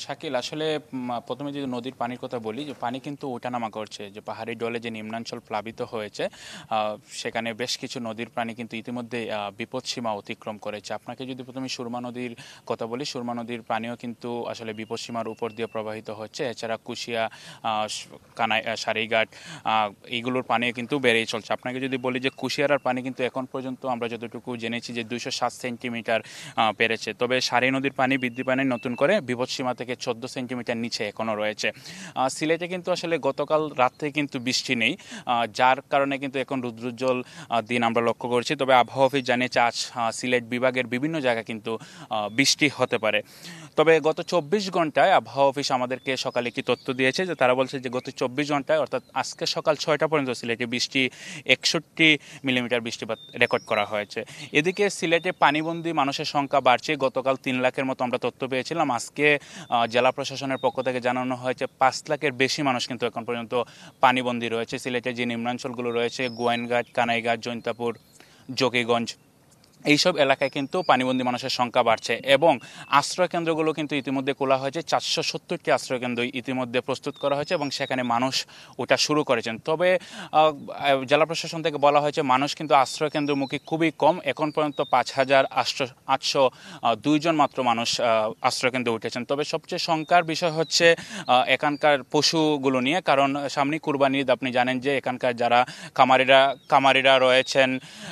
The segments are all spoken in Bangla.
শাকিল আসলে প্রথমে যদি নদীর পানির কথা বলি, যে পানি কিন্তু ওঠানামা করছে, যে পাহাড়ি ঢলে যে নিম্নাঞ্চল প্লাবিত হয়েছে, সেখানে বেশ কিছু নদীর পানি কিন্তু ইতিমধ্যে বিপদসীমা অতিক্রম করেছে। আপনাকে যদি প্রথমে সুরমা নদীর কথা বলি, সুরমা নদীর পানিও কিন্তু আসলে বিপদসীমার উপর দিয়ে প্রবাহিত হচ্ছে। এছাড়া কুশিয়া, কানাই, সারিঘাট, এইগুলোর পানিও কিন্তু বেড়েই চলছে। আপনাকে যদি বলি যে কুশিয়ারার পানি কিন্তু এখন পর্যন্ত আমরা যতটুকু জেনেছি যে 207 সেন্টিমিটার বেড়েছে। তবে সারি নদীর পানি বৃদ্ধি পায় নতুন করে বিপদসীমা থেকে 14 সেন্টিমিটার নিচে এখনও রয়েছে। সিলেটে কিন্তু আসলে গতকাল রাত থেকে কিন্তু বৃষ্টি নেই, যার কারণে কিন্তু এখন রৌদ্রোজ্জ্বল দিন আমরা লক্ষ্য করছি। তবে আবহাওয়া অফিস জানিয়েছে আজ সিলেট বিভাগের বিভিন্ন জায়গায় কিন্তু বৃষ্টি হতে পারে। তবে গত 24 ঘন্টায় আবহাওয়া অফিস আমাদেরকে সকালে একটি তথ্য দিয়েছে, যে তারা বলছে যে গত 24 ঘন্টায় অর্থাৎ আজকে সকাল 6টা পর্যন্ত সিলেটে বৃষ্টি 61 মিলিমিটার বৃষ্টিপাত রেকর্ড করা হয়েছে। এদিকে সিলেটে পানিবন্দী মানুষের সংখ্যা বাড়ছে। গতকাল 3 লাখের মতো আমরা তথ্য পেয়েছিলাম। আজকে জেলা প্রশাসনের পক্ষ থেকে জানানো হয়েছে 5 লাখের বেশি মানুষ কিন্তু এখন পর্যন্ত পানিবন্দী রয়েছে। সিলেটের যে নিম্নাঞ্চলগুলো রয়েছে, গোয়াইনঘাট, কানাইঘাট, জৈন্তাপুর, জকিগঞ্জ, এইসব এলাকায় কিন্তু পানিবন্দী মানুষের সংখ্যা বাড়ছে এবং আশ্রয়কেন্দ্রগুলো কিন্তু ইতিমধ্যে খোলা হয়েছে। 470টি আশ্রয়কেন্দ্র ইতিমধ্যে প্রস্তুত করা হয়েছে এবং সেখানে মানুষ ওটা শুরু করেছেন। তবে জেলা প্রশাসন থেকে বলা হয়েছে মানুষ কিন্তু আশ্রয়কেন্দ্রমুখী খুবই কম। এখন পর্যন্ত 5,802 জন মাত্র মানুষ আশ্রয়কেন্দ্রে উঠেছেন। তবে সবচেয়ে শঙ্কার বিষয় হচ্ছে এখানকার পশুগুলো নিয়ে, কারণ সামনে কুরবানি ঈদ। আপনি জানেন যে এখানকার যারা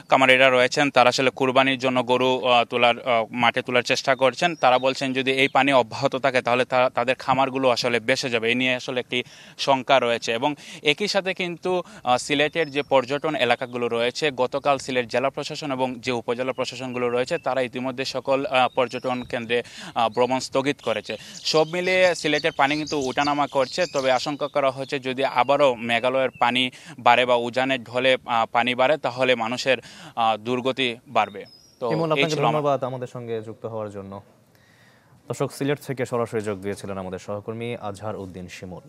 কামারিরা রয়েছেন তারা আসলে কুরবানির জন্য গরু মাঠে তোলার চেষ্টা করছেন। তারা বলছেন যদি এই পানি অব্যাহত থাকে তাহলে তাদের খামারগুলো আসলে বেঁচে যাবে। এই নিয়ে আসলে একটি শঙ্কা রয়েছে। এবং একই সাথে কিন্তু সিলেটের যে পর্যটন এলাকাগুলো রয়েছে, গতকাল সিলেট জেলা প্রশাসন এবং যে উপজেলা প্রশাসনগুলো রয়েছে তারা ইতিমধ্যে সকল পর্যটন কেন্দ্রে ভ্রমণ স্থগিত করেছে। সব মিলিয়ে সিলেটের পানি কিন্তু ওঠানামা করছে। তবে আশঙ্কা করা হচ্ছে যদি আবারও মেঘালয়ের পানি বাড়ে বা উজানের ঢলে পানি বাড়ে তাহলে মানুষের দুর্গতি বাড়বে। তো ইমন, এই আপনাকে ছিল আমার। ধন্যবাদ আমাদের সঙ্গে যুক্ত হওয়ার জন্য। দর্শক, সিলেট থেকে সরাসরি যোগ দিয়েছিলেন আমাদের সহকর্মী আজহার উদ্দিন শিমুল।